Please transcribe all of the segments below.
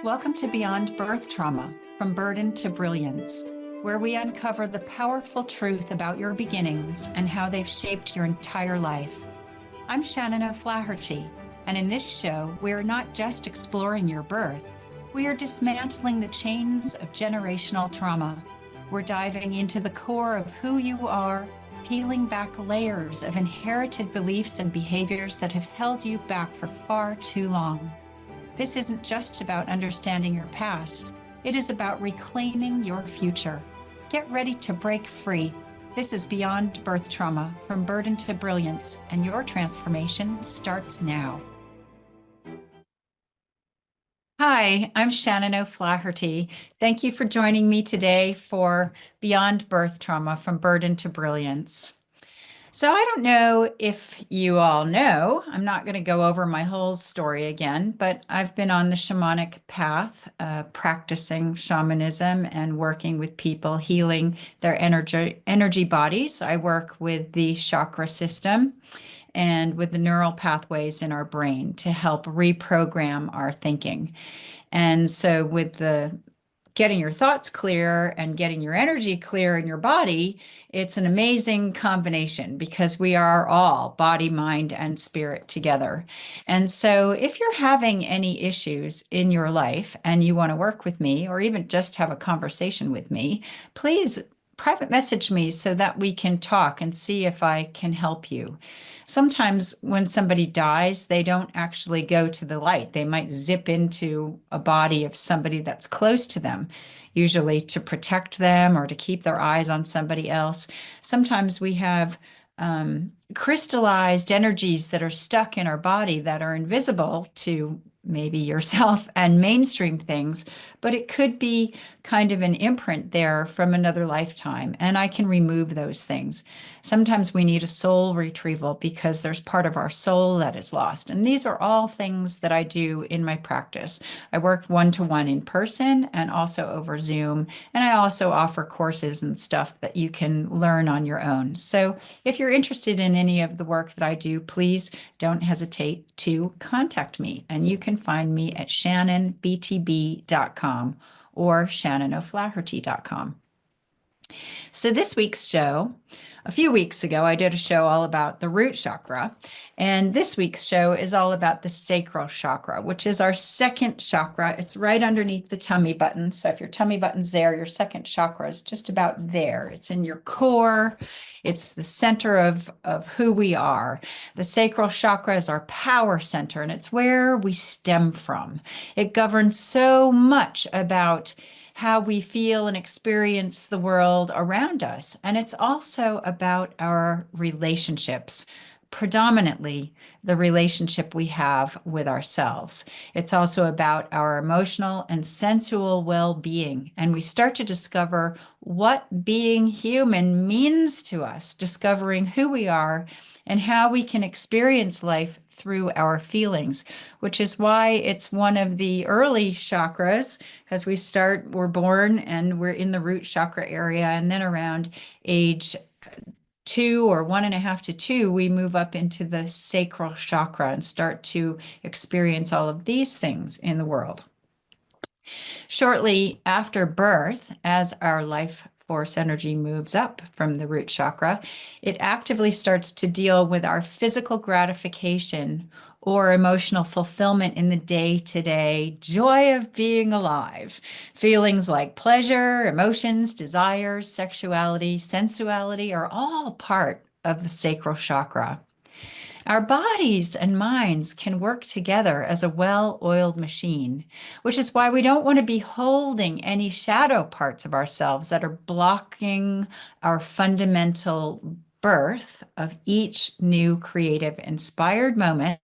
Welcome to Beyond Birth Trauma, From Burden to Brilliance, where we uncover the powerful truth about your beginnings and how they've shaped your entire life. I'm Shannon O'Flaherty, and in this show, we are not just exploring your birth, we are dismantling the chains of generational trauma. We're diving into the core of who you are, peeling back layers of inherited beliefs and behaviors that have held you back for far too long. This isn't just about understanding your past. It is about reclaiming your future. Get ready to break free. This is Beyond Birth Trauma, From Burden to Brilliance, and your transformation starts now. Hi, I'm Shannon O'Flaherty. Thank you for joining me today for Beyond Birth Trauma, From Burden to Brilliance. So I don't know if you all know, I'm not going to go over my whole story again, but I've been on the shamanic path, practicing shamanism and working with people, healing their energy bodies. I work with the chakra system and with the neural pathways in our brain to help reprogram our thinking. And so with the getting your thoughts clear and getting your energy clear in your body, it's an amazing combination because we are all body, mind, and spirit together. And so if you're having any issues in your life and you want to work with me or even just have a conversation with me, please private message me so that we can talk and see if I can help you. Sometimes when somebody dies, they don't actually go to the light. They might zip into a body of somebody that's close to them, usually to protect them or to keep their eyes on somebody else. Sometimes we have crystallized energies that are stuck in our body that are invisible to maybe yourself and mainstream things, but it could be kind of an imprint there from another lifetime, and I can remove those things. Sometimes we need a soul retrieval because there's part of our soul that is lost, and these are all things that I do in my practice. I work one-to-one in person and also over Zoom, and I also offer courses and stuff that you can learn on your own. So if you're interested in any of the work that I do, please don't hesitate to contact me, and you can find me at shannonbtb.com or shannonoflaherty.com. So this week's show, a few weeks ago, I did a show all about the root chakra, and this week's show is all about the sacral chakra, which is our second chakra. It's right underneath the tummy button. So if your tummy button's there, your second chakra is just about there. It's in your core. It's the center of who we are. The sacral chakra is our power center, and it's where we stem from. It governs so much about how we feel and experience the world around us. And it's also about our relationships, predominantly the relationship we have with ourselves. It's also about our emotional and sensual well-being. And we start to discover what being human means to us, discovering who we are and how we can experience life through our feelings, which is why it's one of the early chakras, because we're born and we're in the root chakra area, and then around age 2 or 1.5 to 2, we move up into the sacral chakra and start to experience all of these things in the world. Shortly after birth, as our life force energy moves up from the root chakra, it actively starts to deal with our physical gratification or emotional fulfillment in the day-to-day joy of being alive. Feelings like pleasure, emotions, desires, sexuality, sensuality are all part of the sacral chakra. Our bodies and minds can work together as a well-oiled machine, which is why we don't want to be holding any shadow parts of ourselves that are blocking our fundamental birth of each new creative inspired moment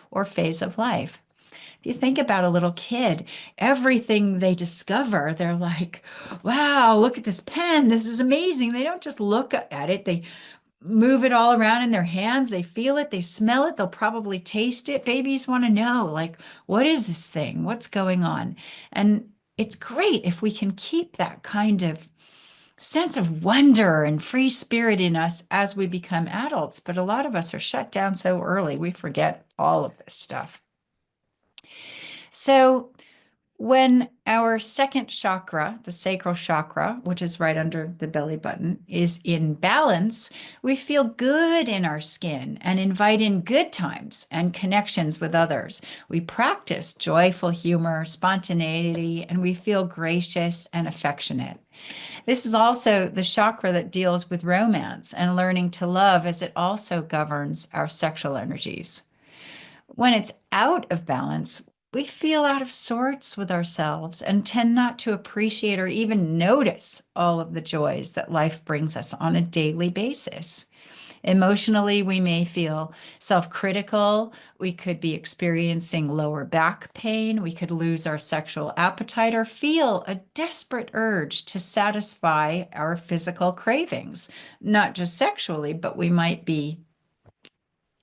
or phase of life. If you think about a little kid, everything they discover, they're like, wow, look at this pen. This is amazing. They don't just look at it. They move it all around in their hands. They feel it. They smell it. They'll probably taste it. Babies want to know, like, what is this thing? What's going on? And it's great if we can keep that kind of sense of wonder and free spirit in us as we become adults. But a lot of us are shut down so early, we forget all of this stuff. So When our second chakra, the sacral chakra, which is right under the belly button, is in balance, we feel good in our skin and invite in good times and connections with others. We practice joyful humor, spontaneity, and we feel gracious and affectionate. This is also the chakra that deals with romance and learning to love, as it also governs our sexual energies. When it's out of balance, we feel out of sorts with ourselves and tend not to appreciate or even notice all of the joys that life brings us on a daily basis. Emotionally, we may feel self critical. We could be experiencing lower back pain. We could lose our sexual appetite or feel a desperate urge to satisfy our physical cravings, not just sexually, but we might be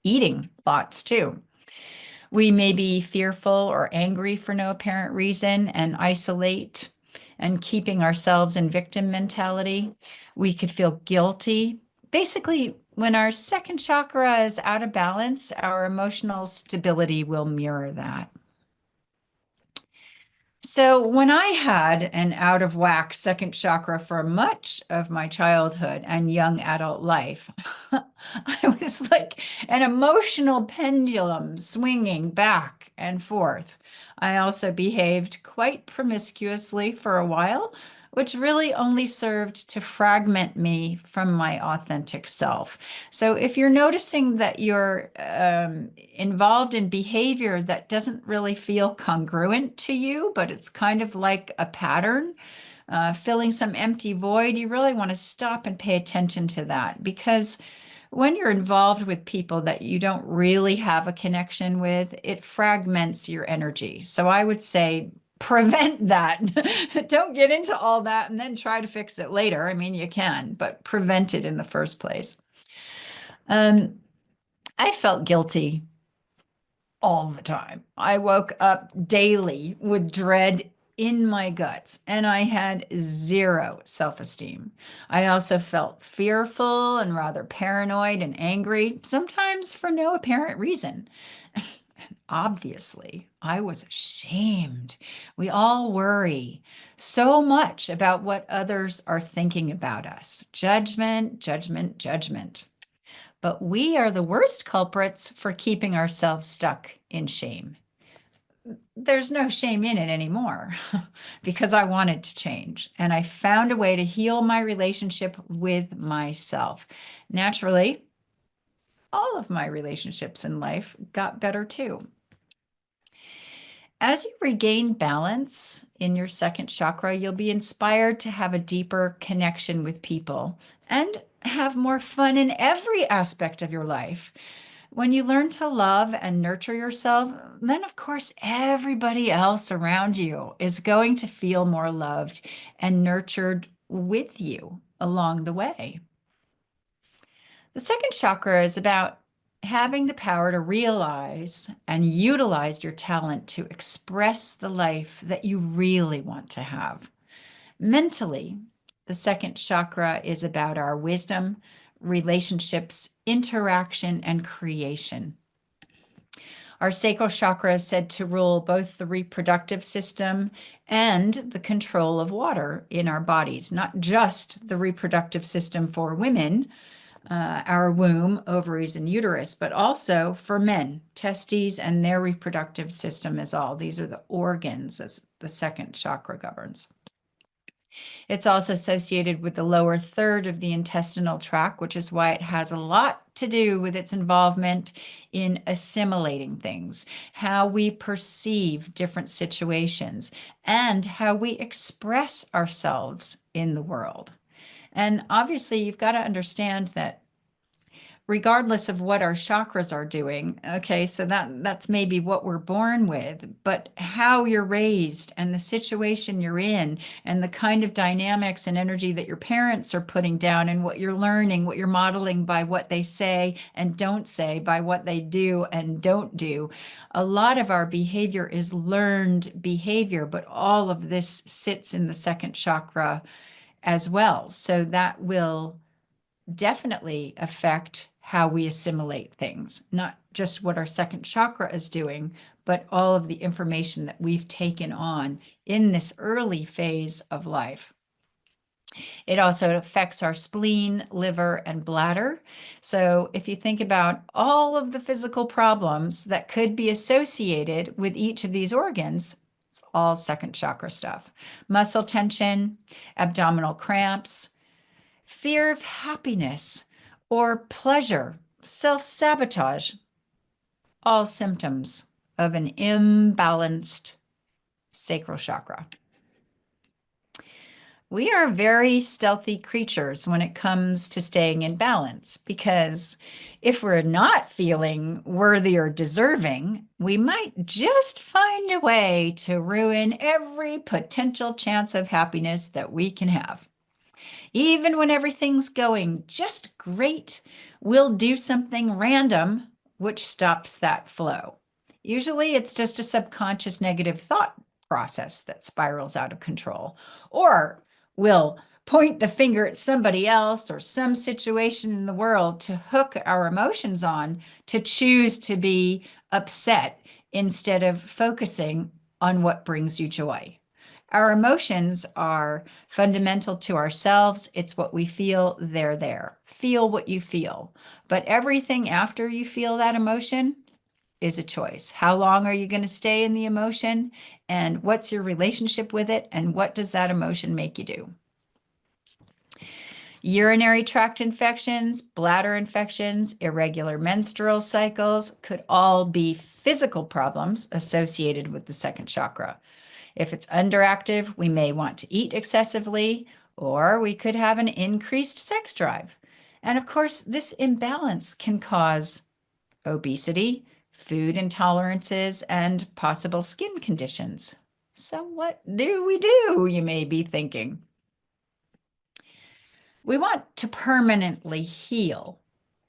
eating lots too. We may be fearful or angry for no apparent reason and isolate and keeping ourselves in victim mentality. We could feel guilty. Basically, when our second chakra is out of balance, our emotional stability will mirror that. So, when I had an out of whack second chakra for much of my childhood and young adult life, I was like an emotional pendulum swinging back and forth. I also behaved quite promiscuously for a while, which really only served to fragment me from my authentic self. So, if you're noticing that you're involved in behavior that doesn't really feel congruent to you, but it's kind of like a pattern, filling some empty void, you really want to stop and pay attention to that, because when you're involved with people that you don't really have a connection with, it fragments your energy. So I would say prevent that. Don't get into all that and then try to fix it later. I mean, you can, but prevent it in the first place. Um, I felt guilty all the time. I woke up daily with dread in my guts and I had zero self esteem. I also felt fearful and rather paranoid and angry, sometimes for no apparent reason. Obviously, I was ashamed. We all worry so much about what others are thinking about us. Judgment, judgment, judgment. But we are the worst culprits for keeping ourselves stuck in shame. There's no shame in it anymore because I wanted to change and I found a way to heal my relationship with myself. Naturally, all of my relationships in life got better too. As you regain balance in your second chakra, you'll be inspired to have a deeper connection with people and have more fun in every aspect of your life. When you learn to love and nurture yourself, then of course everybody else around you is going to feel more loved and nurtured with you along the way. The second chakra is about having the power to realize and utilize your talent to express the life that you really want to have. Mentally, the second chakra is about our wisdom, relationships, interaction, and creation. Our sacral chakra is said to rule both the reproductive system and the control of water in our bodies, not just the reproductive system for women, our womb, ovaries, and uterus, but also for men, testes, and their reproductive system as all. These are the organs as the second chakra governs. It's also associated with the lower third of the intestinal tract, which is why it has a lot to do with its involvement in assimilating things, how we perceive different situations, and how we express ourselves in the world. And obviously, you've got to understand that regardless of what our chakras are doing. Okay, so that's maybe what we're born with, but how you're raised and the situation you're in and the kind of dynamics and energy that your parents are putting down and what you're learning, what you're modeling by what they say and don't say, by what they do and don't do. A lot of our behavior is learned behavior, but all of this sits in the second chakra as well. So that will definitely affect how we assimilate things, not just what our second chakra is doing, but all of the information that we've taken on in this early phase of life. It also affects our spleen, liver, and bladder. So if you think about all of the physical problems that could be associated with each of these organs, it's all second chakra stuff. Muscle tension, abdominal cramps, fear of happiness or pleasure, self-sabotage, all symptoms of an imbalanced sacral chakra. We are very stealthy creatures when it comes to staying in balance, because if we're not feeling worthy or deserving, we might just find a way to ruin every potential chance of happiness that we can have. Even when everything's going just great, we'll do something random which stops that flow. Usually it's just a subconscious negative thought process that spirals out of control. Or we'll point the finger at somebody else or some situation in the world to hook our emotions on to choose to be upset instead of focusing on what brings you joy. Our emotions are fundamental to ourselves. It's what we feel, they're there. Feel what you feel. But everything after you feel that emotion is a choice. How long are you going to stay in the emotion? And what's your relationship with it? And what does that emotion make you do? Urinary tract infections, bladder infections, irregular menstrual cycles could all be physical problems associated with the second chakra. If it's underactive, we may want to eat excessively, or we could have an increased sex drive. And of course, this imbalance can cause obesity, food intolerances, and possible skin conditions. So what do we do, you may be thinking? We want to permanently heal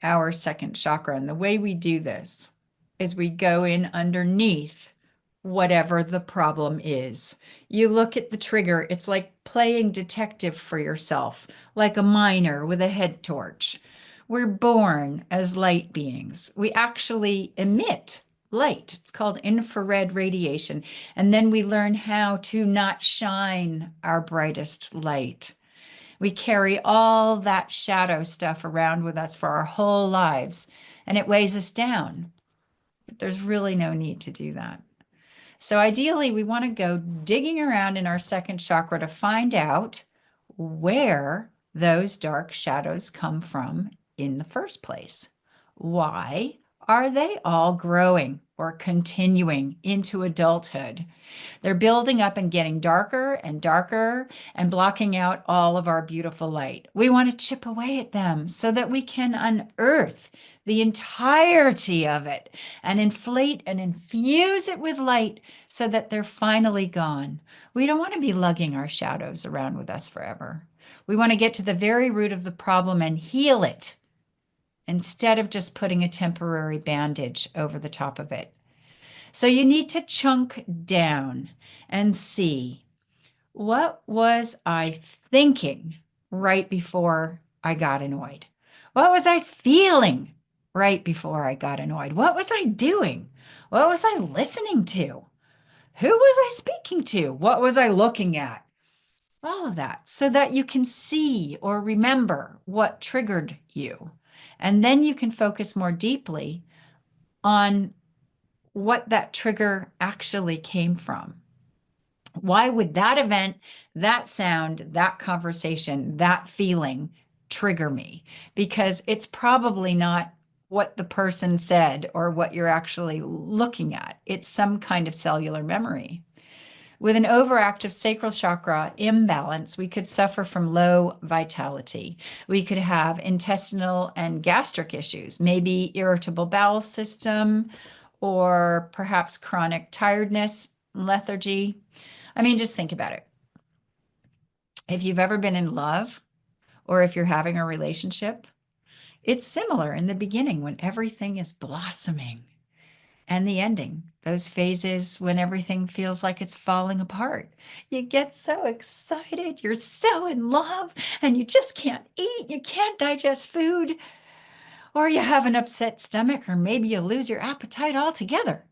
our second chakra. And the way we do this is we go in underneath whatever the problem is. You look at the trigger, it's like playing detective for yourself, like a miner with a head torch. We're born as light beings. We actually emit light. It's called infrared radiation. And then we learn how to not shine our brightest light. We carry all that shadow stuff around with us for our whole lives, and it weighs us down. But there's really no need to do that. So ideally, we want to go digging around in our second chakra to find out where those dark shadows come from in the first place. Why are they all growing or continuing into adulthood? They're building up and getting darker and darker and blocking out all of our beautiful light. We want to chip away at them so that we can unearth the entirety of it and inflate and infuse it with light so that they're finally gone. We don't want to be lugging our shadows around with us forever. We want to get to the very root of the problem and heal it instead of just putting a temporary bandage over the top of it. So you need to chunk down and see, what was I thinking right before I got annoyed? What was I feeling right before I got annoyed? What was I doing? What was I listening to? Who was I speaking to? What was I looking at? All of that, so that you can see or remember what triggered you. And then you can focus more deeply on what that trigger actually came from. Why would that event, that sound, that conversation, that feeling trigger me? Because it's probably not what the person said or what you're actually looking at. It's some kind of cellular memory. With an overactive sacral chakra imbalance, we could suffer from low vitality. We could have intestinal and gastric issues, maybe irritable bowel system, or perhaps chronic tiredness, lethargy. I mean, just think about it. If you've ever been in love, or if you're having a relationship, it's similar in the beginning when everything is blossoming, and the ending, those phases when everything feels like it's falling apart. You get so excited, you're so in love, and you just can't eat, you can't digest food, or you have an upset stomach, or maybe you lose your appetite altogether.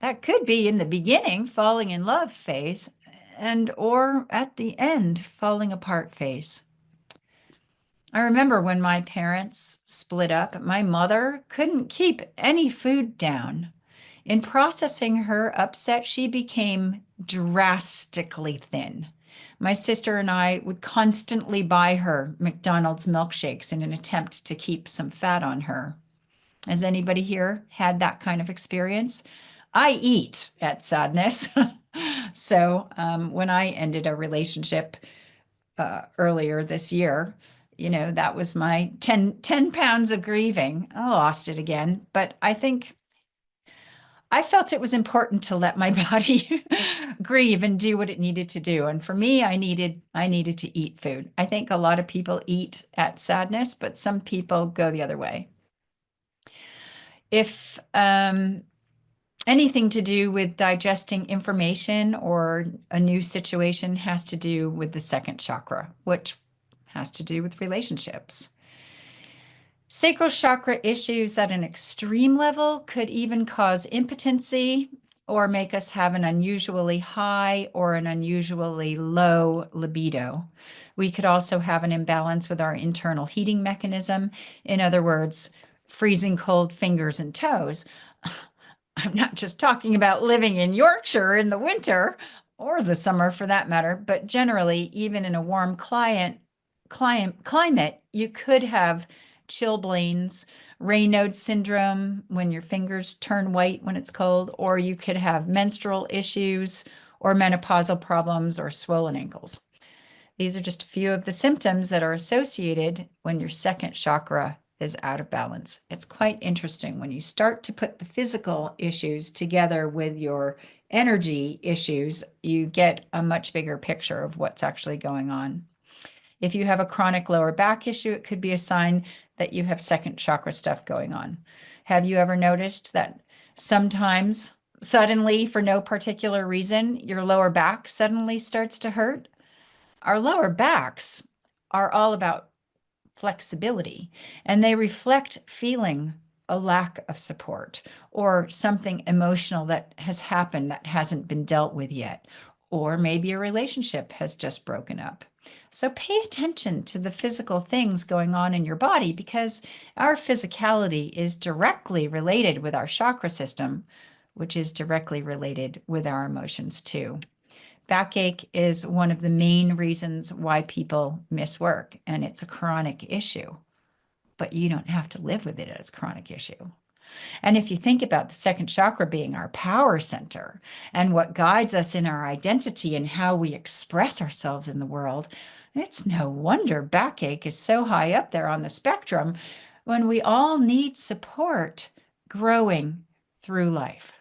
That could be in the beginning, falling in love phase, and or at the end, falling apart phase. I remember when my parents split up, my mother couldn't keep any food down. In processing her upset, she became drastically thin. My sister and I would constantly buy her McDonald's milkshakes in an attempt to keep some fat on her. Has anybody here had that kind of experience? I eat at sadness. So when I ended a relationship earlier this year, that was my 10 pounds of grieving. I lost it again. But I think I felt it was important to let my body grieve and do what it needed to do. And for me, I needed to eat food. I think a lot of people eat at sadness, but some people go the other way. If anything to do with digesting information or a new situation has to do with the second chakra, which has to do with relationships. Sacral chakra issues at an extreme level could even cause impotency or make us have an unusually high or an unusually low libido. We could also have an imbalance with our internal heating mechanism. In other words, freezing cold fingers and toes. I'm not just talking about living in Yorkshire in the winter or the summer for that matter, but generally, even in a warm climate, you could have chilblains, Raynaud syndrome when your fingers turn white when it's cold, or you could have menstrual issues or menopausal problems or swollen ankles. These are just a few of the symptoms that are associated when your second chakra is out of balance. It's quite interesting when you start to put the physical issues together with your energy issues, you get a much bigger picture of what's actually going on. If you have a chronic lower back issue, it could be a sign that you have second chakra stuff going on. Have you ever noticed that sometimes, suddenly, for no particular reason, your lower back suddenly starts to hurt? Our lower backs are all about flexibility, and they reflect feeling a lack of support or something emotional that has happened that hasn't been dealt with yet, or maybe a relationship has just broken up. So pay attention to the physical things going on in your body because our physicality is directly related with our chakra system, which is directly related with our emotions too. Backache is one of the main reasons why people miss work, and it's a chronic issue, but you don't have to live with it as a chronic issue. And if you think about the second chakra being our power center and what guides us in our identity and how we express ourselves in the world, it's no wonder backache is so high up there on the spectrum when we all need support growing through life.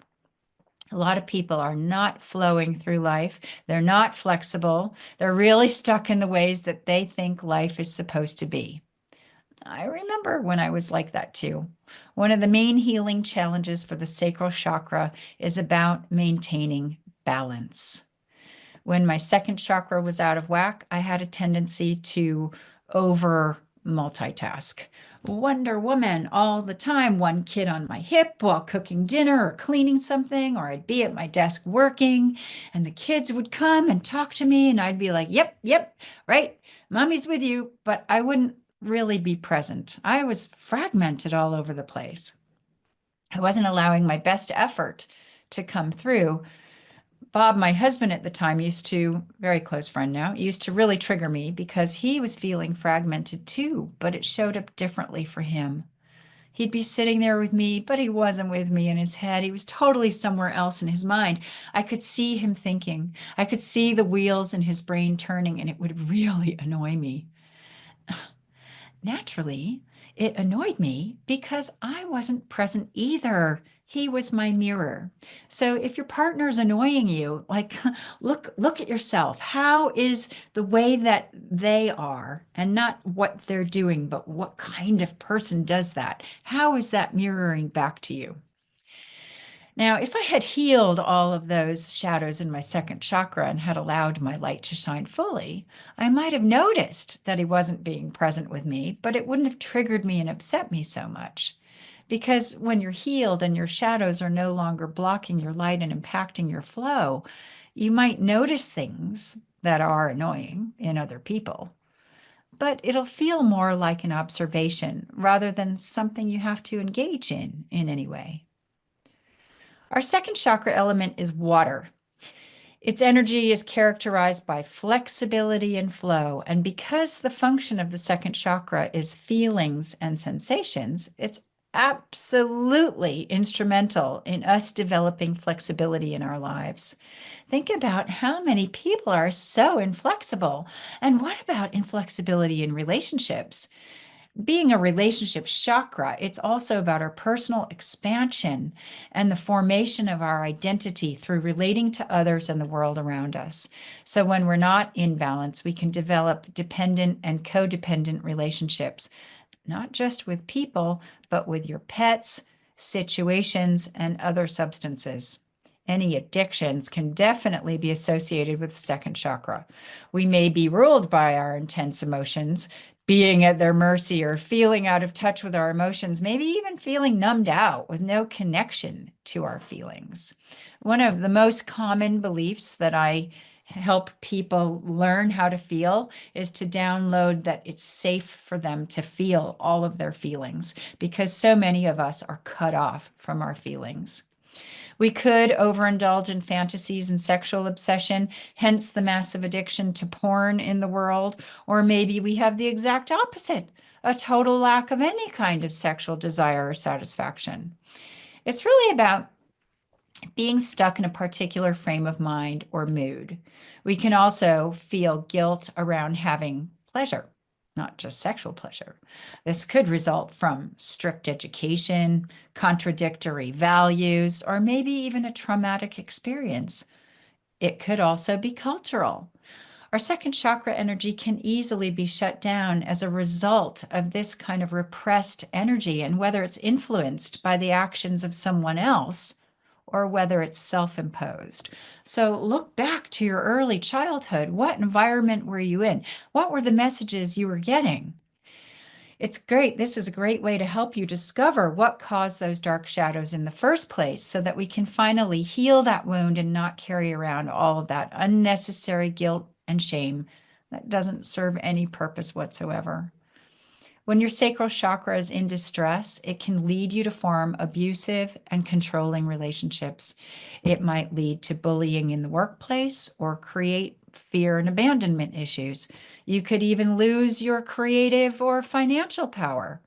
A lot of people are not flowing through life. They're not flexible. They're really stuck in the ways that they think life is supposed to be. I remember when I was like that too. One of the main healing challenges for the sacral chakra is about maintaining balance. When my second chakra was out of whack, I had a tendency to over multitask. Wonder Woman all the time, one kid on my hip while cooking dinner or cleaning something, or I'd be at my desk working and the kids would come and talk to me and I'd be like, yep, yep, right, mommy's with you, but I wouldn't really be present. I was fragmented all over the place. I wasn't allowing my best effort to come through. Bob, my husband at the time, very close friend now, used to really trigger me because he was feeling fragmented too, but it showed up differently for him. He'd be sitting there with me, but he wasn't with me in his head. He was totally somewhere else in his mind. I could see him thinking. I could see the wheels in his brain turning, and it would really annoy me. Naturally, it annoyed me because I wasn't present either. He was my mirror. So if your partner is annoying you, like look at yourself. How is the way that they are, and not what they're doing, but what kind of person does that? How is that mirroring back to you? Now, if I had healed all of those shadows in my second chakra and had allowed my light to shine fully, I might have noticed that he wasn't being present with me, but it wouldn't have triggered me and upset me so much. Because when you're healed and your shadows are no longer blocking your light and impacting your flow, you might notice things that are annoying in other people, but it'll feel more like an observation rather than something you have to engage in any way. Our second chakra element is water. Its energy is characterized by flexibility and flow. And because the function of the second chakra is feelings and sensations, it's absolutely instrumental in us developing flexibility in our lives. Think about how many people are so inflexible. And what about inflexibility in relationships? Being a relationship chakra, it's also about our personal expansion and the formation of our identity through relating to others and the world around us. So when we're not in balance, we can develop dependent and codependent relationships, not just with people, but with your pets, situations, and other substances. Any addictions can definitely be associated with second chakra. We may be ruled by our intense emotions, being at their mercy or feeling out of touch with our emotions, maybe even feeling numbed out with no connection to our feelings. One of the most common beliefs that I help people learn how to feel is to download that it's safe for them to feel all of their feelings, because so many of us are cut off from our feelings. We could overindulge in fantasies and sexual obsession, hence the massive addiction to porn in the world. Or maybe we have the exact opposite, a total lack of any kind of sexual desire or satisfaction. It's really about being stuck in a particular frame of mind or mood. We can also feel guilt around having pleasure, not just sexual pleasure. This could result from strict education, contradictory values, or maybe even a traumatic experience. It could also be cultural. Our second chakra energy can easily be shut down as a result of this kind of repressed energy, and whether it's influenced by the actions of someone else or whether it's self-imposed. So look back to your early childhood. What environment were you in? What were the messages you were getting? It's great. This is a great way to help you discover what caused those dark shadows in the first place so that we can finally heal that wound and not carry around all of that unnecessary guilt and shame that doesn't serve any purpose whatsoever. When your sacral chakra is in distress, it can lead you to form abusive and controlling relationships. It might lead to bullying in the workplace or create fear and abandonment issues. You could even lose your creative or financial power.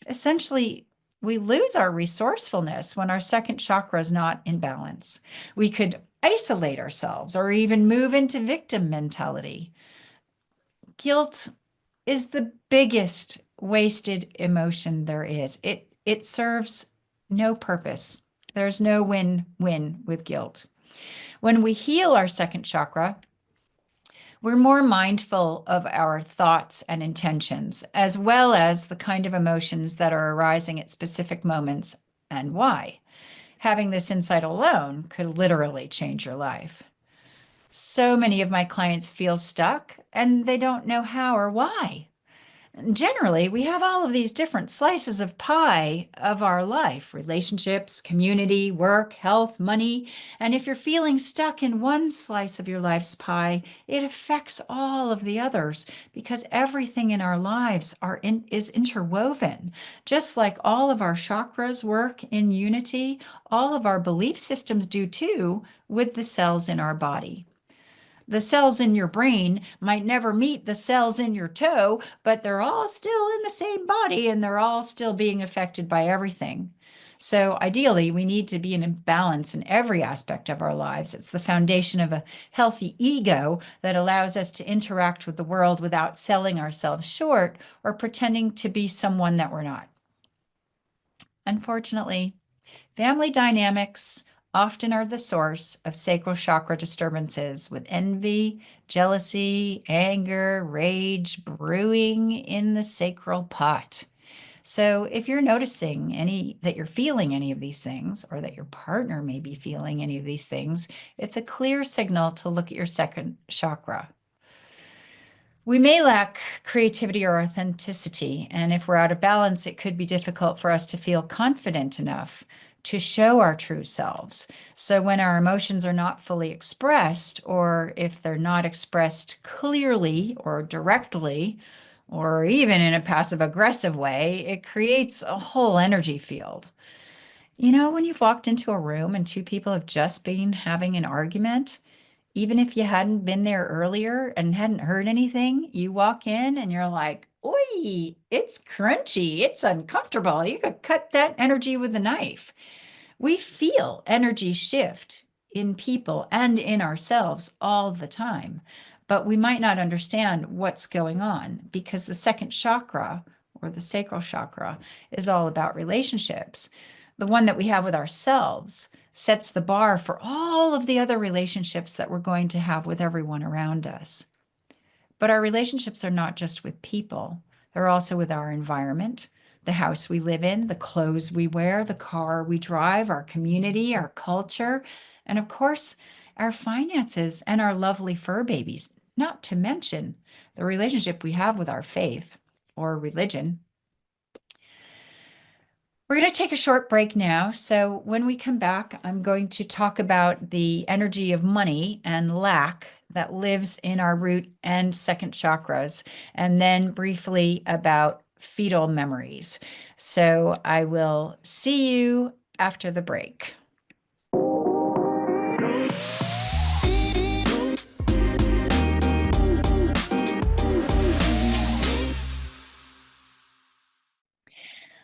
Essentially, we lose our resourcefulness when our second chakra is not in balance. We could isolate ourselves or even move into victim mentality. Guilt is the biggest wasted emotion there is. It serves no purpose. There's no win-win with guilt. When we heal our second chakra, we're more mindful of our thoughts and intentions, as well as the kind of emotions that are arising at specific moments and why. Having this insight alone could literally change your life. So many of my clients feel stuck and they don't know how or why. Generally, we have all of these different slices of pie of our life: relationships, community, work, health, money. And if you're feeling stuck in one slice of your life's pie, it affects all of the others, because everything in our lives is interwoven. Just like all of our chakras work in unity, all of our belief systems do too, with the cells in our body. The cells in your brain might never meet the cells in your toe, but they're all still in the same body and they're all still being affected by everything. So ideally, we need to be in balance in every aspect of our lives. It's the foundation of a healthy ego that allows us to interact with the world without selling ourselves short or pretending to be someone that we're not. Unfortunately, family dynamics often are the source of sacral chakra disturbances, with envy, jealousy, anger, rage brewing in the sacral pot. So if you're noticing that you're feeling any of these things, or that your partner may be feeling any of these things, it's a clear signal to look at your second chakra. We may lack creativity or authenticity, and if we're out of balance, it could be difficult for us to feel confident enough to show our true selves. So, when our emotions are not fully expressed, or if they're not expressed clearly or directly, or even in a passive aggressive way, it creates a whole energy field. You know, when you've walked into a room and two people have just been having an argument, even if you hadn't been there earlier and hadn't heard anything, you walk in and you're like, oi, it's crunchy, it's uncomfortable. You could cut that energy with a knife. We feel energy shift in people and in ourselves all the time, but we might not understand what's going on because the second chakra or the sacral chakra is all about relationships. The one that we have with ourselves sets the bar for all of the other relationships that we're going to have with everyone around us. But our relationships are not just with people, they're also with our environment, the house we live in, the clothes we wear, the car we drive, our community, our culture, and of course, our finances and our lovely fur babies, not to mention the relationship we have with our faith or religion. We're going to take a short break now. So, when we come back, I'm going to talk about the energy of money and lack that lives in our root and second chakras, and then briefly about fetal memories. So, I will see you after the break.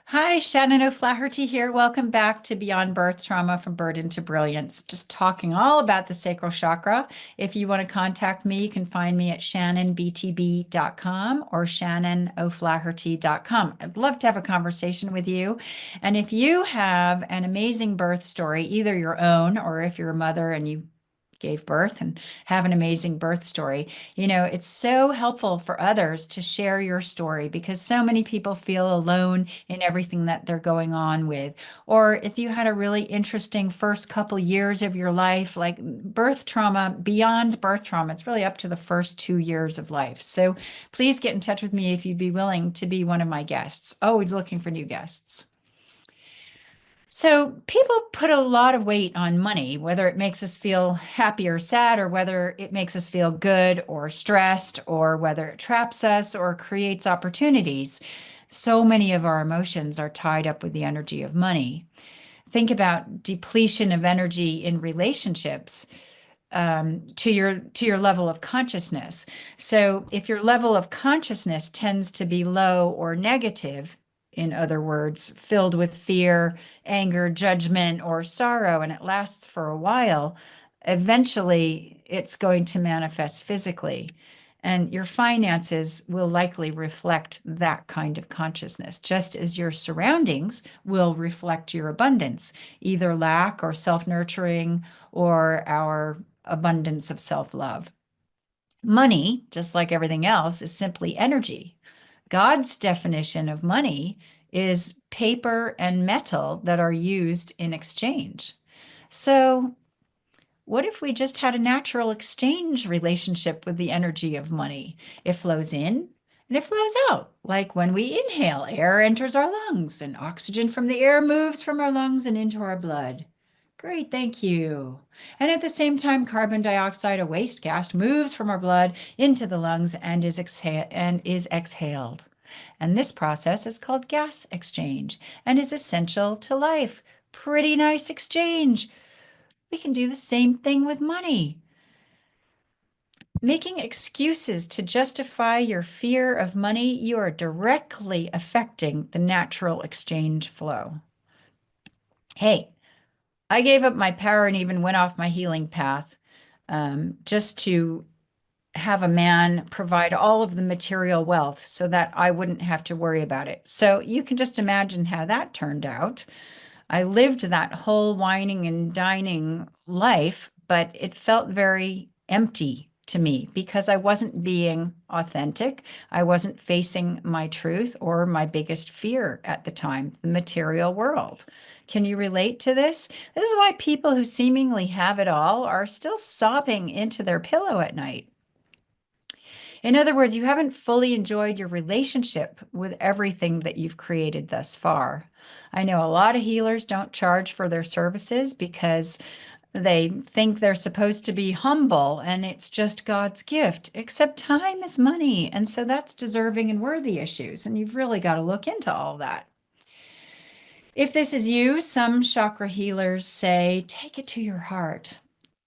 Hi, Shannon O'Flaherty here. Welcome back to Beyond Birth Trauma from Burden to Brilliance. Just talking all about the sacral chakra. If you want to contact me, you can find me at shannonbtb.com or shannonoflaherty.com. I'd love to have a conversation with you. And if you have an amazing birth story, either your own or if you're a mother and you gave birth and have an amazing birth story. You know, it's so helpful for others to share your story because so many people feel alone in everything that they're going on with. Or if you had a really interesting first couple years of your life, like birth trauma, beyond birth trauma, it's really up to the first 2 years of life. So please get in touch with me if you'd be willing to be one of my guests. Always looking for new guests. So people put a lot of weight on money, whether it makes us feel happy or sad, or whether it makes us feel good or stressed, or whether it traps us or creates opportunities. So many of our emotions are tied up with the energy of money. Think about depletion of energy in relationships to your level of consciousness. So if your level of consciousness tends to be low or negative, in other words, filled with fear, anger, judgment, or sorrow, and it lasts for a while, eventually it's going to manifest physically. And your finances will likely reflect that kind of consciousness, just as your surroundings will reflect your abundance, either lack or self nurturing or our abundance of self love. Money, just like everything else, is simply energy. God's definition of money is paper and metal that are used in exchange. So, what if we just had a natural exchange relationship with the energy of money? It flows in and it flows out. Like when we inhale, air enters our lungs and oxygen from the air moves from our lungs and into our blood. Great, thank you. And at the same time, carbon dioxide, a waste gas, moves from our blood into the lungs and is exhaled. And this process is called gas exchange and is essential to life. Pretty nice exchange. We can do the same thing with money. Making excuses to justify your fear of money, you are directly affecting the natural exchange flow. Hey, I gave up my power and even went off my healing path just to have a man provide all of the material wealth so that I wouldn't have to worry about it. So you can just imagine how that turned out. I lived that whole whining and dining life, but it felt very empty to me because I wasn't being authentic. I wasn't facing my truth or my biggest fear at the time, the material world. Can you relate to this? This is why people who seemingly have it all are still sobbing into their pillow at night. In other words, you haven't fully enjoyed your relationship with everything that you've created thus far. I know a lot of healers don't charge for their services because they think they're supposed to be humble and it's just God's gift, except time is money. And so that's deserving and worthy issues. And you've really got to look into all that. If this is you, some chakra healers say, take it to your heart.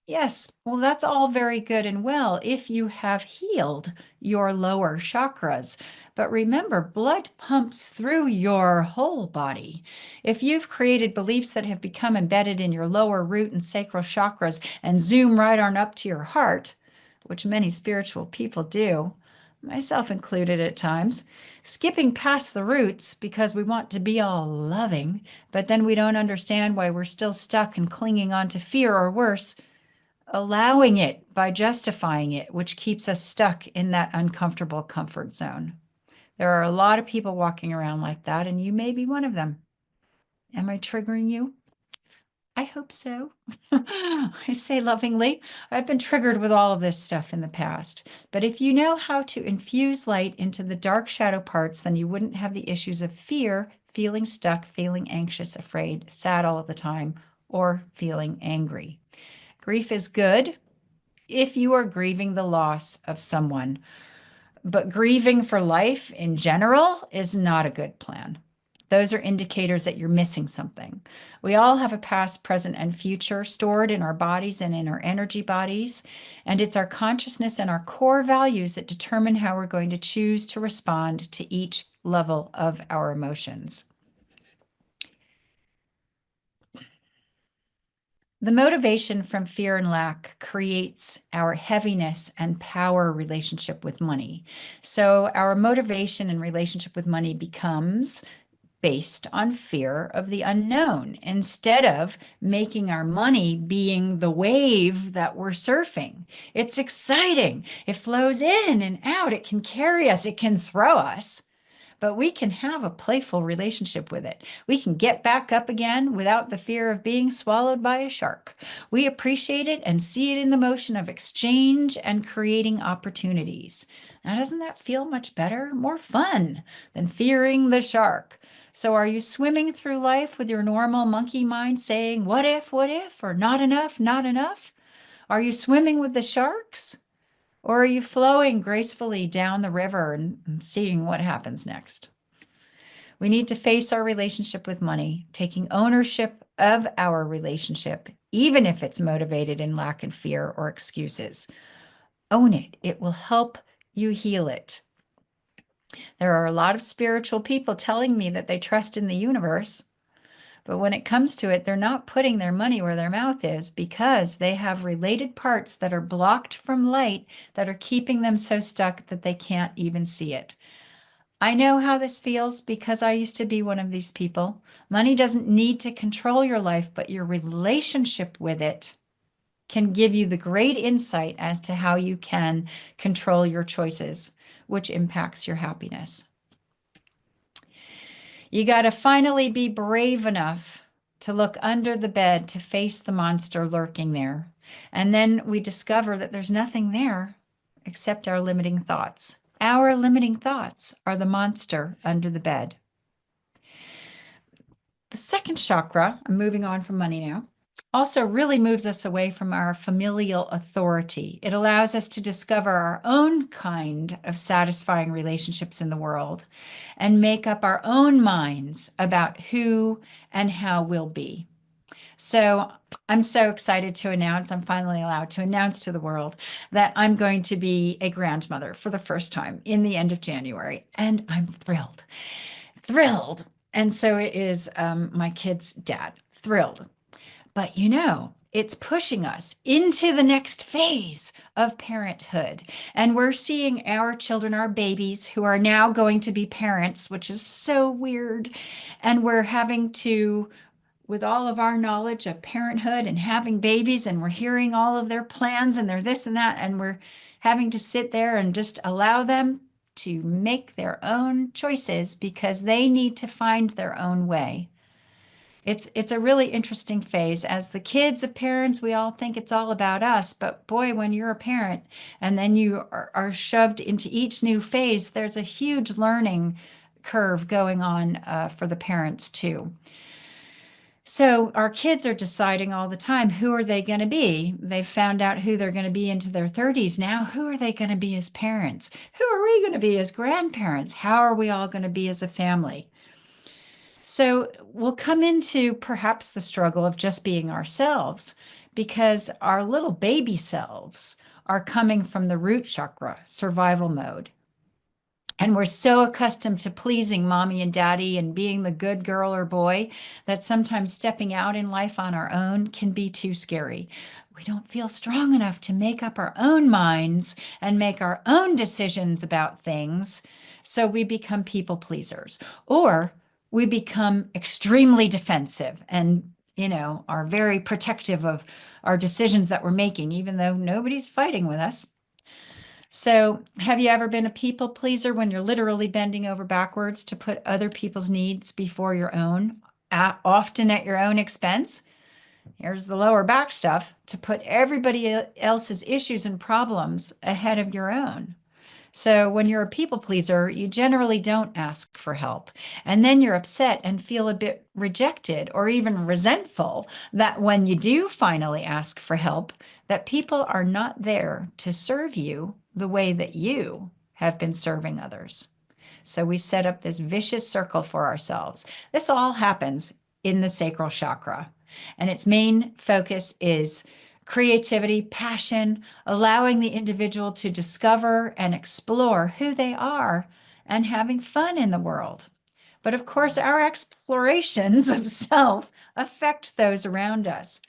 Yes, well, that's all very good and well if you have healed your lower chakras. But remember, blood pumps through your whole body. If you've created beliefs that have become embedded in your lower root and sacral chakras and zoom right on up to your heart, which many spiritual people do, myself included at times, skipping past the roots because we want to be all loving, but then we don't understand why we're still stuck and clinging on to fear or worse allowing it by justifying it, which keeps us stuck in that uncomfortable comfort zone. There are a lot of people walking around like that, and you may be one of them. Am I triggering you? I hope so. I say lovingly, I've been triggered with all of this stuff in the past. But if you know how to infuse light into the dark shadow parts, then you wouldn't have the issues of fear, feeling stuck, feeling anxious, afraid, sad all of the time, or feeling angry. Grief is good if you are grieving the loss of someone, but grieving for life in general is not a good plan. Those are indicators that you're missing something. We all have a past, present, and future stored in our bodies and in our energy bodies. And it's our consciousness and our core values that determine how we're going to choose to respond to each level of our emotions. The motivation from fear and lack creates our heaviness and power relationship with money. So our motivation and relationship with money becomes based on fear of the unknown instead of making our money being the wave that we're surfing. It's exciting. It flows in and out. It can carry us. It can throw us. But we can have a playful relationship with it. We can get back up again without the fear of being swallowed by a shark. We appreciate it and see it in the motion of exchange and creating opportunities. Now, doesn't that feel much better, more fun than fearing the shark? So, are you swimming through life with your normal monkey mind saying, what if, or not enough, not enough? Are you swimming with the sharks? Or are you flowing gracefully down the river and seeing what happens next? We need to face our relationship with money, taking ownership of our relationship, even if it's motivated in lack and fear or excuses. Own it. It will help you heal it. There are a lot of spiritual people telling me that they trust in the universe, but when it comes to it, they're not putting their money where their mouth is because they have related parts that are blocked from light that are keeping them so stuck that they can't even see it. I know how this feels because I used to be one of these people. Money doesn't need to control your life, but your relationship with it can give you the great insight as to how you can control your choices, which impacts your happiness. You got to finally be brave enough to look under the bed to face the monster lurking there. And then we discover that there's nothing there except our limiting thoughts. Our limiting thoughts are the monster under the bed. The second chakra, I'm moving on from money now, also really moves us away from our familial authority. It allows us to discover our own kind of satisfying relationships in the world and make up our own minds about who and how we'll be. So I'm so excited to announce, I'm finally allowed to announce to the world that I'm going to be a grandmother for the first time in the end of January. And I'm thrilled, thrilled. And so it is my kid's dad, thrilled. But it's pushing us into the next phase of parenthood. And we're seeing our children, our babies, who are now going to be parents, which is so weird. And we're having to, with all of our knowledge of parenthood and having babies, and we're hearing all of their plans and their this and that, and we're having to sit there and just allow them to make their own choices because they need to find their own way. It's a really interesting phase. As the kids of parents, we all think it's all about us, but boy, when you're a parent and then you are shoved into each new phase, there's a huge learning curve going on for the parents too. So our kids are deciding all the time, who are they going to be? They've found out who they're going to be into their 30s. Now, who are they going to be as parents? Who are we going to be as grandparents? How are we all going to be as a family? So we'll come into perhaps the struggle of just being ourselves because our little baby selves are coming from the root chakra, survival mode. And we're so accustomed to pleasing mommy and daddy and being the good girl or boy that sometimes stepping out in life on our own can be too scary. We don't feel strong enough to make up our own minds and make our own decisions about things. So we become people pleasers, or we become extremely defensive and are very protective of our decisions that we're making, even though nobody's fighting with us. So, have you ever been a people pleaser when you're literally bending over backwards to put other people's needs before your own, often at your own expense? Here's the lower back stuff, to put everybody else's issues and problems ahead of your own. So, when you're a people pleaser, you generally don't ask for help. And then you're upset and feel a bit rejected or even resentful that when you do finally ask for help, that people are not there to serve you the way that you have been serving others. So we set up this vicious circle for ourselves. This all happens in the sacral chakra, and its main focus is creativity, passion, allowing the individual to discover and explore who they are and having fun in the world. But of course, our explorations of self affect those around us.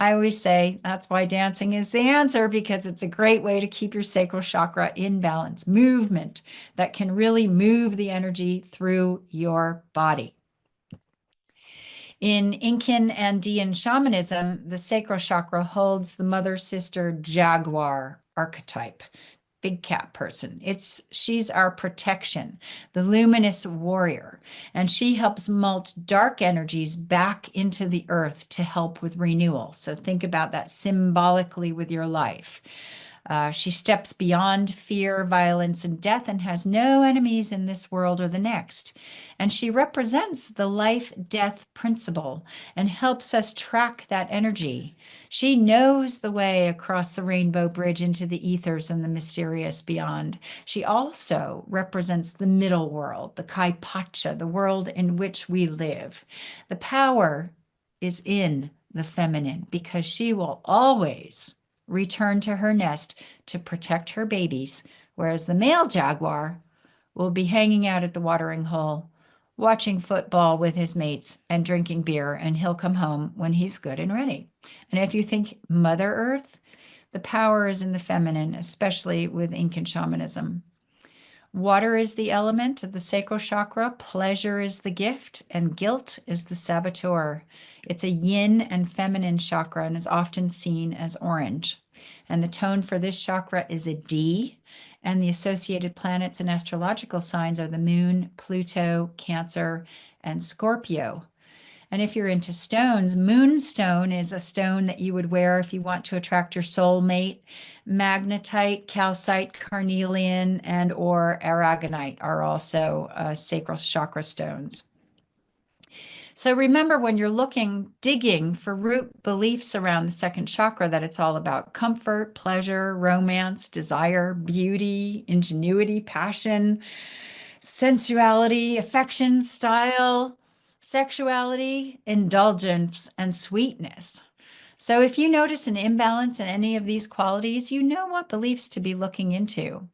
I always say that's why dancing is the answer, because it's a great way to keep your sacral chakra in balance, movement that can really move the energy through your body. In Incan Andean shamanism, the sacral chakra holds the mother sister jaguar archetype, big cat person. She's our protection, the luminous warrior, and she helps melt dark energies back into the earth to help with renewal. So think about that symbolically with your life. She steps beyond fear, violence, and death and has no enemies in this world or the next. And she represents the life-death principle and helps us track that energy. She knows the way across the rainbow bridge into the ethers and the mysterious beyond. She also represents the middle world, the Kaipacha, the world in which we live. The power is in the feminine because she will always return to her nest to protect her babies, whereas the male jaguar will be hanging out at the watering hole, watching football with his mates and drinking beer, and he'll come home when he's good and ready. And if you think Mother Earth, the power is in the feminine, especially with Incan shamanism. Water is the element of the sacral chakra, pleasure is the gift, and guilt is the saboteur. It's a yin and feminine chakra and is often seen as orange. And the tone for this chakra is a D, and the associated planets and astrological signs are the moon, Pluto, Cancer, and Scorpio. And if you're into stones, moonstone is a stone that you would wear if you want to attract your soulmate. Magnetite, calcite, carnelian, and or aragonite are also sacral chakra stones. So remember, when you're digging for root beliefs around the second chakra, that it's all about comfort, pleasure, romance, desire, beauty, ingenuity, passion, sensuality, affection, style, sexuality, indulgence, and sweetness. So if you notice an imbalance in any of these qualities, you know what beliefs to be looking into.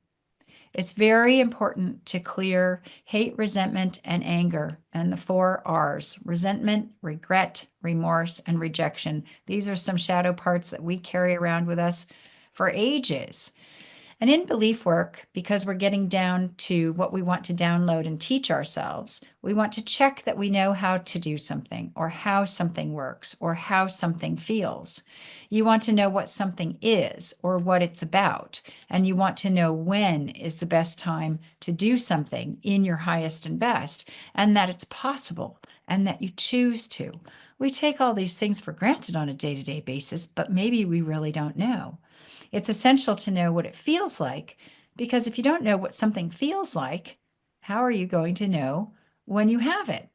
It's very important to clear hate, resentment, and anger, and the 4 R's: resentment, regret, remorse, and rejection. These are some shadow parts that we carry around with us for ages. And in belief work, because we're getting down to what we want to download and teach ourselves, we want to check that we know how to do something, or how something works, or how something feels. You want to know what something is or what it's about, and you want to know when is the best time to do something in your highest and best, and that it's possible, and that you choose to. We take all these things for granted on a day-to-day basis, but maybe we really don't know. It's essential to know what it feels like, because if you don't know what something feels like, how are you going to know when you have it?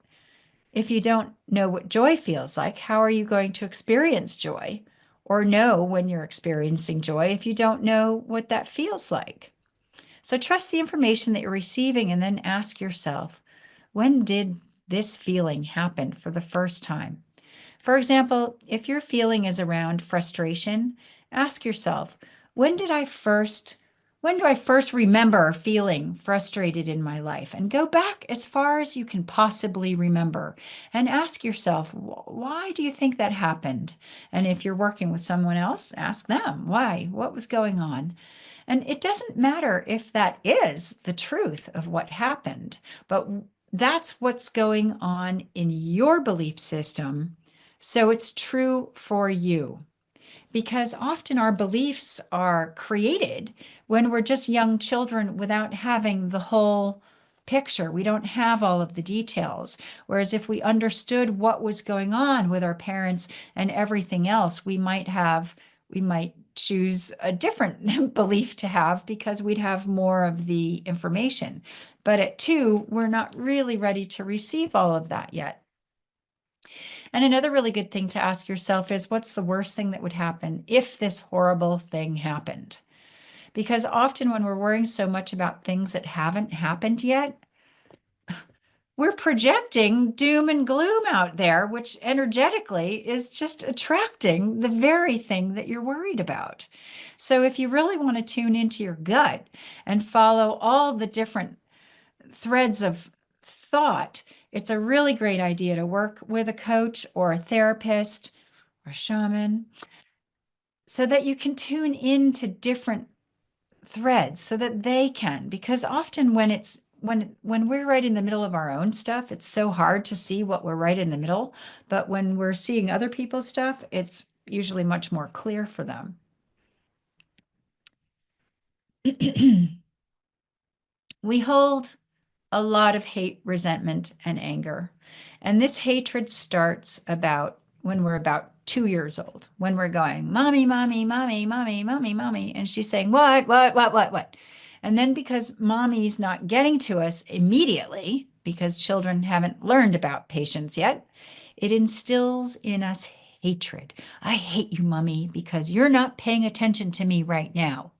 If you don't know what joy feels like, how are you going to experience joy or know when you're experiencing joy if you don't know what that feels like? So trust the information that you're receiving and then ask yourself, when did this feeling happen for the first time? For example, if your feeling is around frustration, ask yourself, when did I first when do I first remember feeling frustrated in my life? And go back as far as you can possibly remember and ask yourself, why do you think that happened? And if you're working with someone else, ask them, why? What was going on? And it doesn't matter if that is the truth of what happened, but that's what's going on in your belief system. So it's true for you. Because often our beliefs are created when we're just young children without having the whole picture. We don't have all of the details. Whereas if we understood what was going on with our parents and everything else, we might choose a different belief to have because we'd have more of the information. But at 2, we're not really ready to receive all of that yet. And another really good thing to ask yourself is, what's the worst thing that would happen if this horrible thing happened? Because often when we're worrying so much about things that haven't happened yet, we're projecting doom and gloom out there, which energetically is just attracting the very thing that you're worried about. So if you really want to tune into your gut and follow all the different threads of thought, it's a really great idea to work with a coach or a therapist or a shaman so that you can tune into different threads so that they can, because often when we're right in the middle of our own stuff, it's so hard to see what we're right in the middle. But when we're seeing other people's stuff, it's usually much more clear for them. We hold a lot of hate, resentment, and anger. And this hatred starts about when we're about 2 years old, when we're going, mommy, mommy, mommy, mommy, mommy, mommy. And she's saying, what? And then because mommy's not getting to us immediately, because children haven't learned about patience yet, it instills in us hatred. I hate you, mommy, because you're not paying attention to me right now.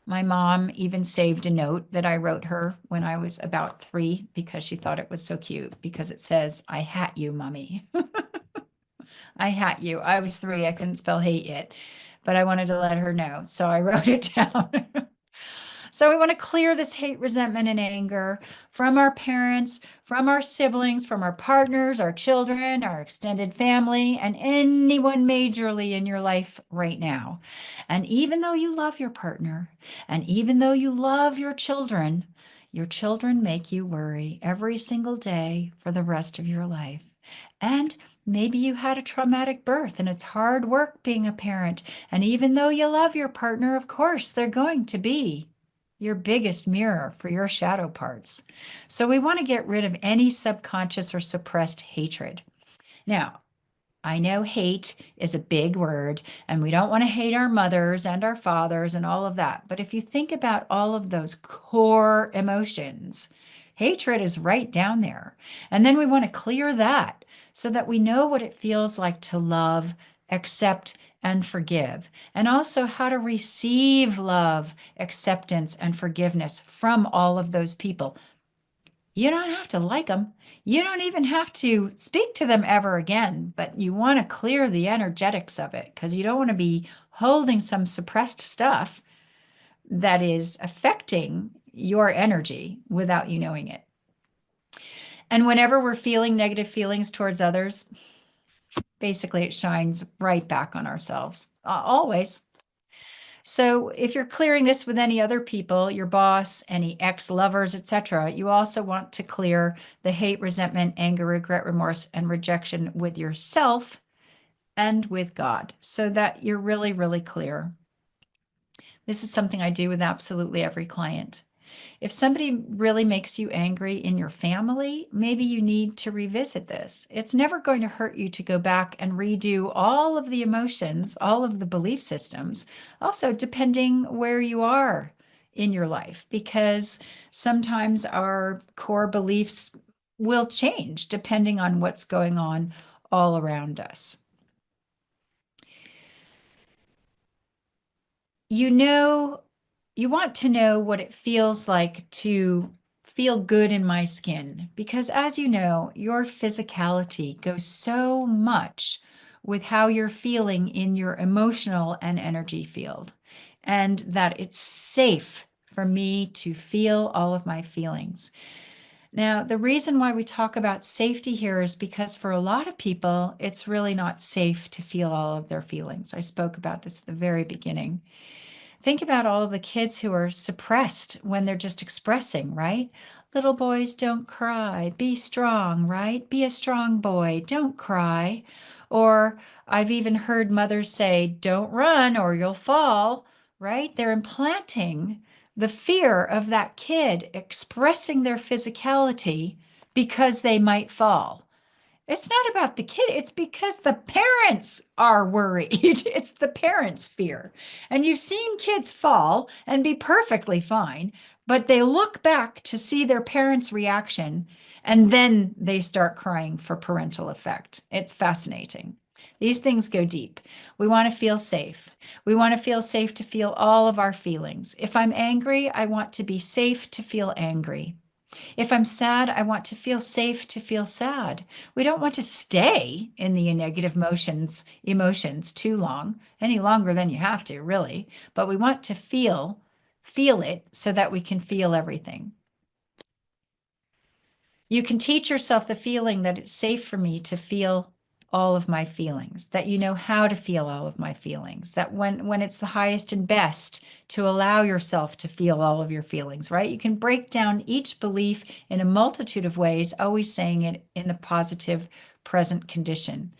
My mom even saved a note that I wrote her when I was about 3 because she thought it was so cute, because it says, I hat you, mommy. I hat you. I was 3. I couldn't spell hate yet, but I wanted to let her know. So I wrote it down. So we want to clear this hate, resentment, and anger from our parents, from our siblings, from our partners, our children, our extended family, and anyone majorly in your life right now. And even though you love your partner, and even though you love your children make you worry every single day for the rest of your life. And maybe you had a traumatic birth and it's hard work being a parent. And even though you love your partner, of course, they're going to be your biggest mirror for your shadow parts. So we want to get rid of any subconscious or suppressed hatred. Now, I know hate is a big word, and we don't want to hate our mothers and our fathers and all of that. But if you think about all of those core emotions, hatred is right down there. And then we want to clear that so that we know what it feels like to love, accept, and forgive, and also how to receive love, acceptance, and forgiveness from all of those people. You don't have to like them. You don't even have to speak to them ever again, but you want to clear the energetics of it because you don't want to be holding some suppressed stuff that is affecting your energy without you knowing it. And whenever we're feeling negative feelings towards others, basically it shines right back on ourselves, always. So if you're clearing this with any other people, your boss, any ex-lovers, etc., you also want to clear the hate, resentment, anger, regret, remorse, and rejection with yourself and with God so that you're really, really clear. This is something I do with absolutely every client. If somebody really makes you angry in your family, maybe you need to revisit this. It's never going to hurt you to go back and redo all of the emotions, all of the belief systems, also depending where you are in your life, because sometimes our core beliefs will change depending on what's going on all around us. You know, you want to know what it feels like to feel good in my skin, because as you know, your physicality goes so much with how you're feeling in your emotional and energy field, and that it's safe for me to feel all of my feelings. Now, the reason why we talk about safety here is because for a lot of people, it's really not safe to feel all of their feelings. I spoke about this at the very beginning. Think about all of the kids who are suppressed when they're just expressing, right? Little boys don't cry. Be strong, right? Be a strong boy. Don't cry. Or I've even heard mothers say, don't run or you'll fall, right? They're implanting the fear of that kid expressing their physicality because they might fall. It's not about the kid. It's because the parents are worried. It's the parents' fear. And you've seen kids fall and be perfectly fine, but they look back to see their parents' reaction and then they start crying for parental effect. It's fascinating. These things go deep. We want to feel safe. We want to feel safe to feel all of our feelings. If I'm angry, I want to be safe to feel angry. If I'm sad, I want to feel safe to feel sad. We don't want to stay in the negative emotions too long, any longer than you have to, really. But we want to feel it so that we can feel everything. You can teach yourself the feeling that it's safe for me to feel all of my feelings, that you know how to feel all of my feelings, that when it's the highest and best to allow yourself to feel all of your feelings, right? You can break down each belief in a multitude of ways, always saying it in the positive present condition.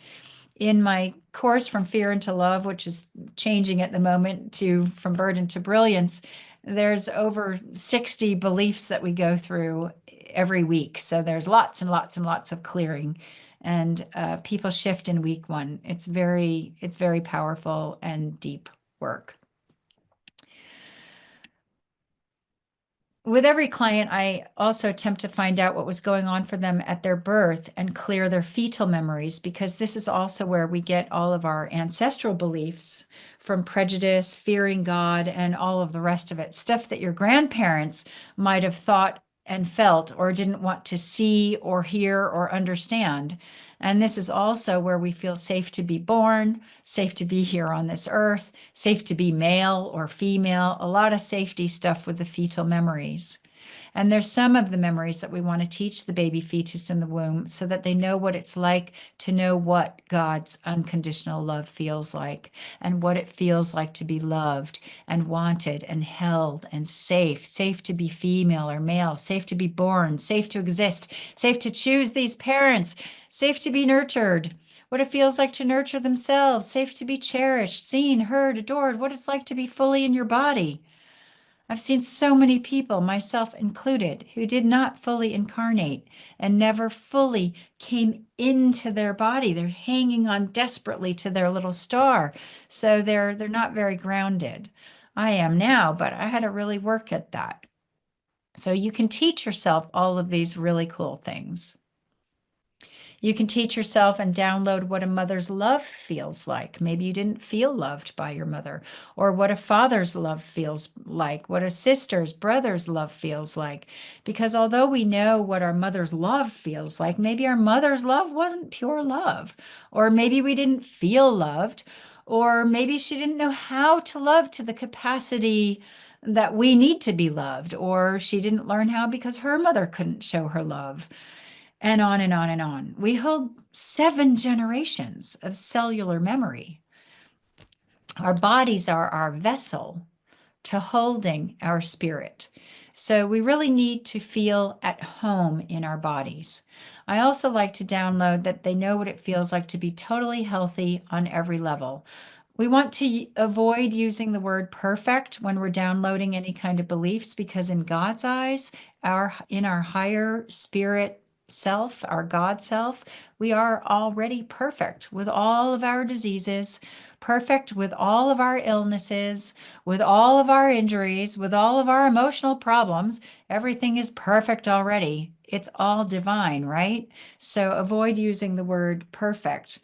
In my course From Fear into Love, which is changing at the moment to From Burden to Brilliance, there's over 60 beliefs that we go through every week. So there's lots and lots and lots of clearing, and people shift in week one. It's very powerful and deep work. With every client, I also attempt to find out what was going on for them at their birth and clear their fetal memories, because this is also where we get all of our ancestral beliefs from prejudice, fearing God, and all of the rest of it. Stuff that your grandparents might have thought and felt or didn't want to see or hear or understand. And this is also where we feel safe to be born, safe to be here on this earth, safe to be male or female, a lot of safety stuff with the fetal memories. And there's some of the memories that we want to teach the baby fetus in the womb so that they know what it's like to know what God's unconditional love feels like, and what it feels like to be loved and wanted and held and safe, safe to be female or male, safe to be born, safe to exist, safe to choose these parents, safe to be nurtured, what it feels like to nurture themselves, safe to be cherished, seen, heard, adored, what it's like to be fully in your body. I've seen so many people, myself included, who did not fully incarnate and never fully came into their body. They're hanging on desperately to their little star. So they're not very grounded. I am now, but I had to really work at that. So you can teach yourself all of these really cool things. You can teach yourself and download what a mother's love feels like. Maybe you didn't feel loved by your mother, or what a father's love feels like, what a sister's, brother's love feels like. Because although we know what our mother's love feels like, maybe our mother's love wasn't pure love, or maybe we didn't feel loved, or maybe she didn't know how to love to the capacity that we need to be loved, or she didn't learn how because her mother couldn't show her love, and on and on and on. We hold 7 generations of cellular memory. Our bodies are our vessel to holding our spirit. So we really need to feel at home in our bodies. I also like to download that they know what it feels like to be totally healthy on every level. We want to avoid using the word perfect when we're downloading any kind of beliefs, because in God's eyes, in our higher spirit self, our God self, we are already perfect with all of our diseases, perfect with all of our illnesses, with all of our injuries, with all of our emotional problems. Everything is perfect already. It's all divine, right? So avoid using the word perfect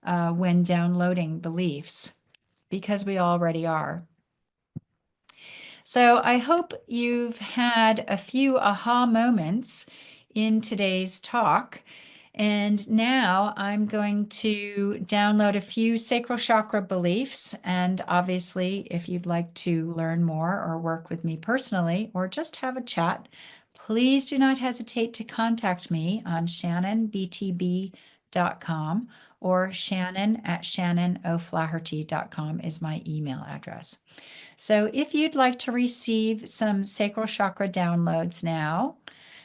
when downloading beliefs, because we already are. So I hope you've had a few aha moments in today's talk. And now I'm going to download a few sacral chakra beliefs. And obviously, if you'd like to learn more or work with me personally or just have a chat, please do not hesitate to contact me on shannonbtb.com, or shannon@shannonoflaherty.com is my email address. So if you'd like to receive some sacral chakra downloads now,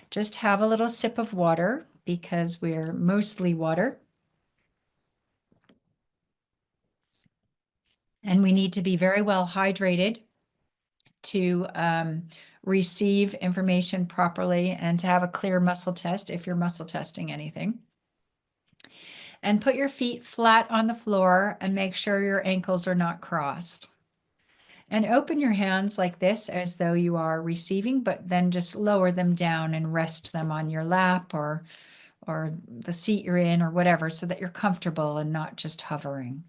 just have a little sip of water, because we're mostly water. And we need to be very well hydrated to receive information properly and to have a clear muscle test if you're muscle testing anything. And put your feet flat on the floor and make sure your ankles are not crossed. And open your hands like this as though you are receiving, but then just lower them down and rest them on your lap or the seat you're in or whatever, so that you're comfortable and not just hovering.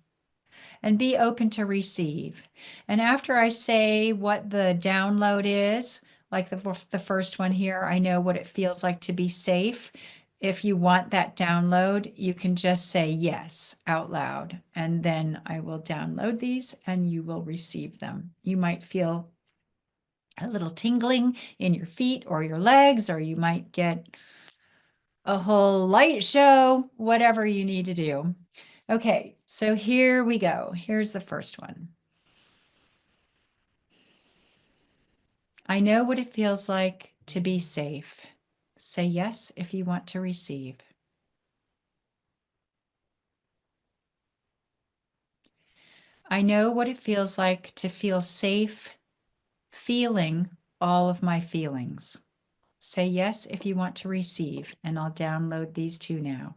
And be open to receive. And after I say what the download is, like the first one here, I know what it feels like to be safe. If you want that download, you can just say yes out loud, and then I will download these and you will receive them. You might feel a little tingling in your feet or your legs, or you might get a whole light show, whatever you need to do. Okay, so here we go. Here's the first one. I know what it feels like to be safe. Say yes if you want to receive. I know what it feels like to feel safe, feeling all of my feelings. Say yes if you want to receive, and I'll download these two now.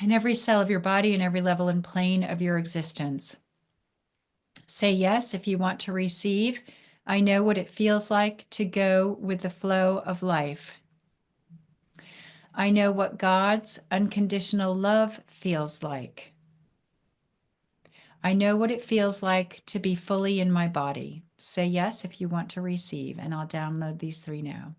In every cell of your body and every level and plane of your existence. Say yes if you want to receive. I know what it feels like to go with the flow of life. I know what God's unconditional love feels like. I know what it feels like to be fully in my body. Say yes if you want to receive, and I'll download these three now.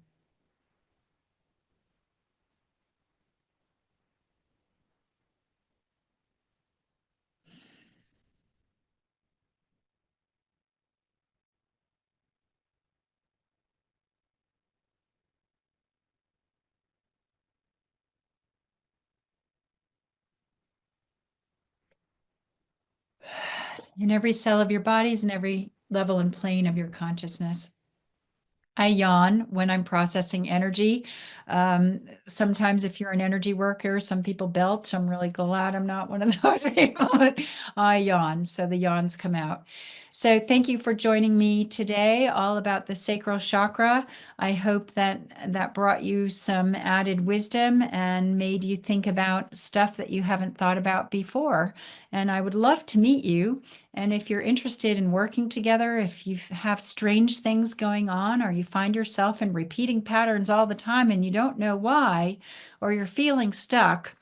In every cell of your bodies and every level and plane of your consciousness. I yawn when I'm processing energy. Sometimes if you're an energy worker, some people belch. I'm really glad I'm not one of those people, but I yawn, so the yawns come out. So thank you for joining me today, all about the sacral chakra. I hope that that brought you some added wisdom and made you think about stuff that you haven't thought about before. And I would love to meet you. And if you're interested in working together, if you have strange things going on, or you find yourself in repeating patterns all the time and you don't know why, or you're feeling stuck,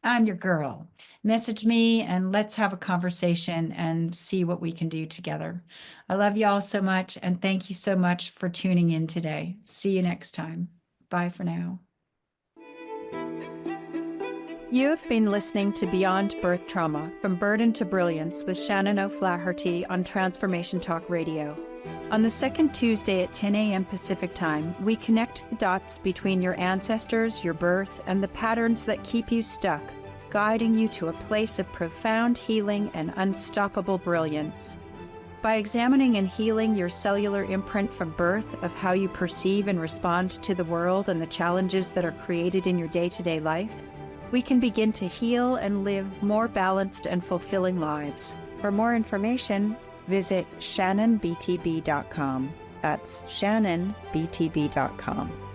I'm your girl. Message me and let's have a conversation and see what we can do together. I love you all so much, and thank you so much for tuning in today. See you next time. Bye for now. You have been listening to Beyond Birth Trauma, From Burden to Brilliance with Shannon O'Flaherty on Transformation Talk Radio. On the second Tuesday at 10 a.m. Pacific Time, we connect the dots between your ancestors, your birth, and the patterns that keep you stuck, guiding you to a place of profound healing and unstoppable brilliance. By examining and healing your cellular imprint from birth of how you perceive and respond to the world and the challenges that are created in your day-to-day life, we can begin to heal and live more balanced and fulfilling lives. For more information, visit shannonbtb.com. That's shannonbtb.com.